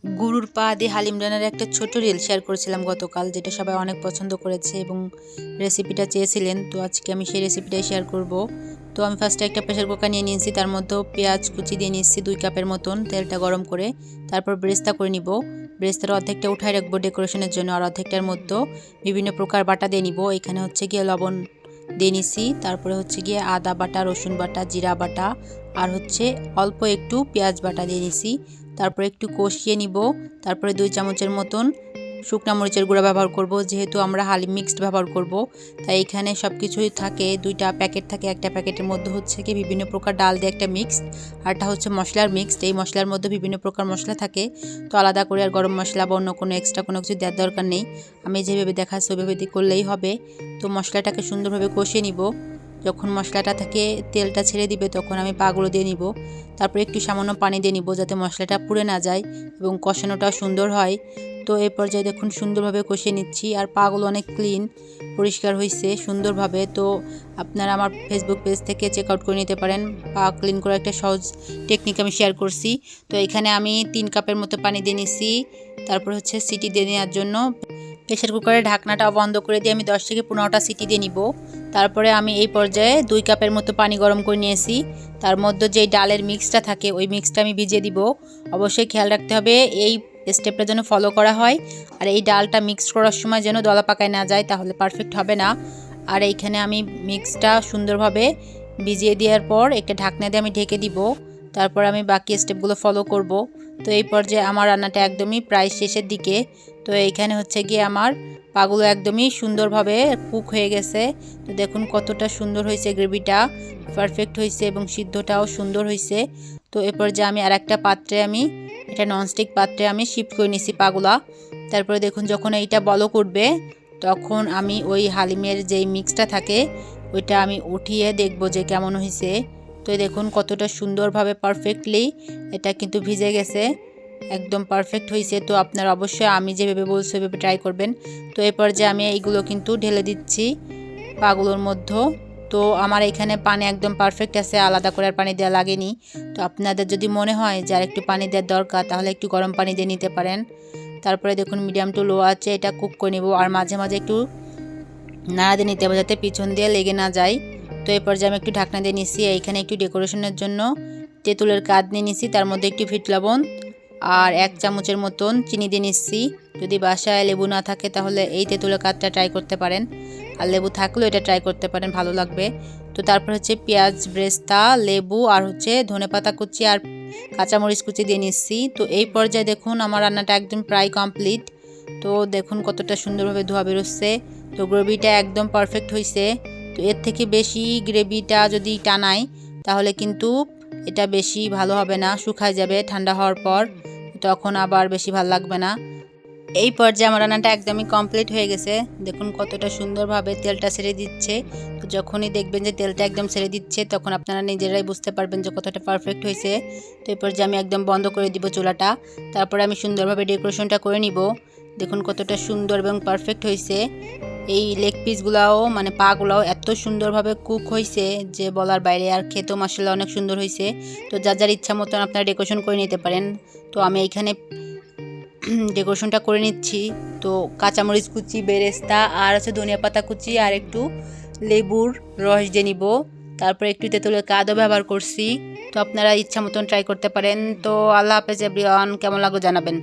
গরুর পা দিয়ে হালিম রান্নার একটা ছোট রিল শেয়ার করেছিলাম গতকাল, যেটা সবাই অনেক পছন্দ করেছে এবং রেসিপিটা চেয়েছিলেন। তো আজকে আমি সেই রেসিপিটাই শেয়ার করব। তো আমি ফার্স্টে একটা প্রেসার কুকার নিয়ে নিয়েছি, তার মধ্যে পেঁয়াজ কুচি দিয়ে নিচ্ছি 2 কাপের মতন, তেলটা গরম করে তারপর বেরেস্তা করে নিব। বেরেস্তার অর্ধেকটা উঠায় রাখবো ডেকোরেশনের জন্য, আর অর্ধেকটার মধ্যে বিভিন্ন প্রকার বাটা দিয়ে নিব। এখানে হচ্ছে গিয়ে লবণ দিয়ে নিছি, তারপরে হচ্ছে গিয়ে আদা বাটা, রসুন বাটা, জিরা বাটা, আর হচ্ছে অল্প একটু পেঁয়াজ বাটা দিয়ে নিছি। তারপরে একটু কষিয়ে নিব। তারপরে 2 চামচের মতন শুকনা মরিচের গুঁড়া ব্যবহার করব, যেহেতু আমরা হালিম মিক্সড ব্যবহার করব। তাই এখানে সব কিছুই থাকে, 2টা প্যাকেট থাকে। একটা প্যাকেটের মধ্যে হচ্ছে কি বিভিন্ন প্রকার ডাল দিয়ে একটা মিক্স, আরটা হচ্ছে মশলার মিক্সড। এই মশলার মধ্যে বিভিন্ন প্রকার মশলা থাকে, তো আলাদা করে আর গরম মশলা বা অন্য কোনো এক্সট্রা কোনো কিছু দেওয়ার দরকার নেই। আমি যেভাবে দেখাচ্ছি ওইভাবে করলেই হবে। তো মশলাটাকে সুন্দরভাবে কষিয়ে নিব। যখন মশলাটা থেকে তেলটা ছেড়ে দিবে তখন আমি পাগুলো দিয়ে নিব। তারপরে একটু সামান্য পানি দিয়ে নিব, যাতে মশলাটা পুড়ে না যায় এবং কষানোটা সুন্দর হয়। তো এই পর্যায়ে দেখুন সুন্দরভাবে কষিয়ে নিচ্ছি, আর পাগুলো অনেক ক্লিন পরিষ্কার হয়েছে সুন্দরভাবে। তো আপনারা আমার ফেসবুক পেজ থেকে চেক আউট করে নিতে পারেন। পা ক্লিন করার একটা সহজ টেকনিক আমি শেয়ার করছি। তো এখানে আমি 3 কাপের মতো পানি দিয়ে নিছি। তারপর হচ্ছে সিটি দিয়ে নেওয়ার জন্য প্রেসার কুকারের ঢাকনাটা বন্ধ করে দিয়ে আমি 10 থেকে 15টা সিটি দিয়ে নিব। তারপরে আমি এই পর্যায়ে 2 কাপের মতো পানি গরম করে নিয়েছি। তার মধ্যে যেই ডালের মিক্সটা থাকে ওই মিক্সটা আমি ভিজিয়ে দিব। অবশ্যই খেয়াল রাখতে হবে এই স্টেপটা যেন ফলো করা হয়, আর এই ডালটা মিক্স করার সময় যেন দলা পাকায় না যায়, তাহলে পারফেক্ট হবে না। আর এইখানে আমি মিক্সটা সুন্দরভাবে ভিজিয়ে দেওয়ার পর একটা ঢাকনা দিয়ে আমি ঢেকে দিব। তারপর আমি বাকি স্টেপগুলো ফলো করব। তো এই পর্যায়ে আমার রান্নাটা একদমই প্রায় শেষের দিকে। তো এইখানে হচ্ছে গিয়ে আমার পাগুলো একদমই সুন্দরভাবে কুক হয়ে গেছে। তো দেখুন কতটা সুন্দর হয়েছে, গ্রেভিটা পারফেক্ট হয়েছে এবং সিদ্ধটাও সুন্দর হয়েছে। তো এরপর যে আমি আরেকটা পাত্রে এটা ননস্টিক পাত্রে আমি শিফট করে নিছি পাগুলা। তারপরে দেখুন যখন এইটা বলক উঠবে তখন আমি ওই হালিমের যেই মিক্সটা থাকে ওইটা আমি উঠিয়ে দেখব যে কেমন হয়েছে। তো দেখুন কতটা সুন্দরভাবে পারফেক্টলি এটা কিন্তু ভিজে গেছে, একদম পারফেক্ট হয়েছে। তো আপনারা অবশ্যই আমি যেভাবে বলছি ওইভাবে ট্রাই করবেন। তো এরপর যে আমি এইগুলো কিন্তু ঢেলে দিচ্ছি পাগুলোর মধ্যে। তো আমার এখানে পানি একদম পারফেক্ট আছে, আলাদা করে আর পানি দেওয়া লাগেনি। তো আপনাদের যদি মনে হয় যে আর একটু পানি দেওয়ার দরকার তাহলে একটু গরম পানি দিয়ে নিতে পারেন। তারপরে দেখুন মিডিয়াম টু লো আছে এটা কুক করে নেব, আর মাঝে মাঝে একটু নাড়া দিয়ে নিতে হবে যাতে পিছন দিয়ে লেগে না যায়। তো এরপর যে আমি একটু ঢাকনা দিয়ে নিচ্ছি। এইখানে একটু ডেকোরেশনের জন্য তেঁতুলের কাঠ নিয়ে নিচ্ছি, তার মধ্যে একটু বিট লবণ আর 1 চামচের মতন চিনি দিয়ে নিচ্ছি। যদি বাসায় লেবু না থাকে তাহলে এই তেঁতুলের কাঠটা ট্রাই করতে পারেন, আর লেবু থাকলেও এটা ট্রাই করতে পারেন, ভালো লাগবে। তো তারপর হচ্ছে পেঁয়াজ ব্রেস্তা, লেবু আর হচ্ছে ধনেপাতা কুচি আর কাঁচামরিচ কুচি দিয়ে নিচ্ছি। তো এই পর্যায়ে দেখুন আমার রান্নাটা একদম প্রায় কমপ্লিট। তো দেখুন কতটা সুন্দরভাবে ধোয়া বেরোচ্ছে। তো গ্রেভিটা একদম পারফেক্ট হয়েছে। তো এর থেকে বেশি গ্রেভিটা যদি টানাই তাহলে কিন্তু এটা বেশি ভালো হবে না, শুকায় যাবে ঠান্ডা হওয়ার পর, তখন আবার বেশি ভালো লাগবে না। এই পর্যায়ে আমার রান্নাটা একদমই কমপ্লিট হয়ে গেছে। দেখুন কতটা সুন্দরভাবে তেলটা ছেড়ে দিচ্ছে। তো যখনই দেখবেন যে তেলটা একদম ছেড়ে দিচ্ছে তখন আপনারা নিজেরাই বুঝতে পারবেন যে কতটা পারফেক্ট হয়েছে। তো এই পর্যায়ে আমি একদম বন্ধ করে দিব চুলাটা। তারপরে আমি সুন্দরভাবে ডেকোরেশনটা করে নিব। দেখুন কতটা সুন্দর এবং পারফেক্ট হয়েছে। এই লেগ পিসগুলাও মানে পাগুলাও এত সুন্দরভাবে কুক হয়েছে যে বলার বাইরে, আর খেতেও মাশাআল্লাহ অনেক সুন্দর হয়েছে। তো যার যার ইচ্ছা মতন আপনারা ডেকোরেশন করে নিতে পারেন। তো আমি এইখানে ডেকোরেশনটা করে নিচ্ছি। তো কাঁচামরিচ কুচি, বেরেস্তা আর হচ্ছে ধনিয়া পাতা কুচি আর একটু লেবুর রস দিয়ে নিব। তারপরে একটু তেঁতুলের কাঠও ব্যবহার করছি। তো আপনারা ইচ্ছা মতন ট্রাই করতে পারেন। তো আল্লাহ হাফেজ এভরিওয়ান, কেমন লাগলো জানাবেন।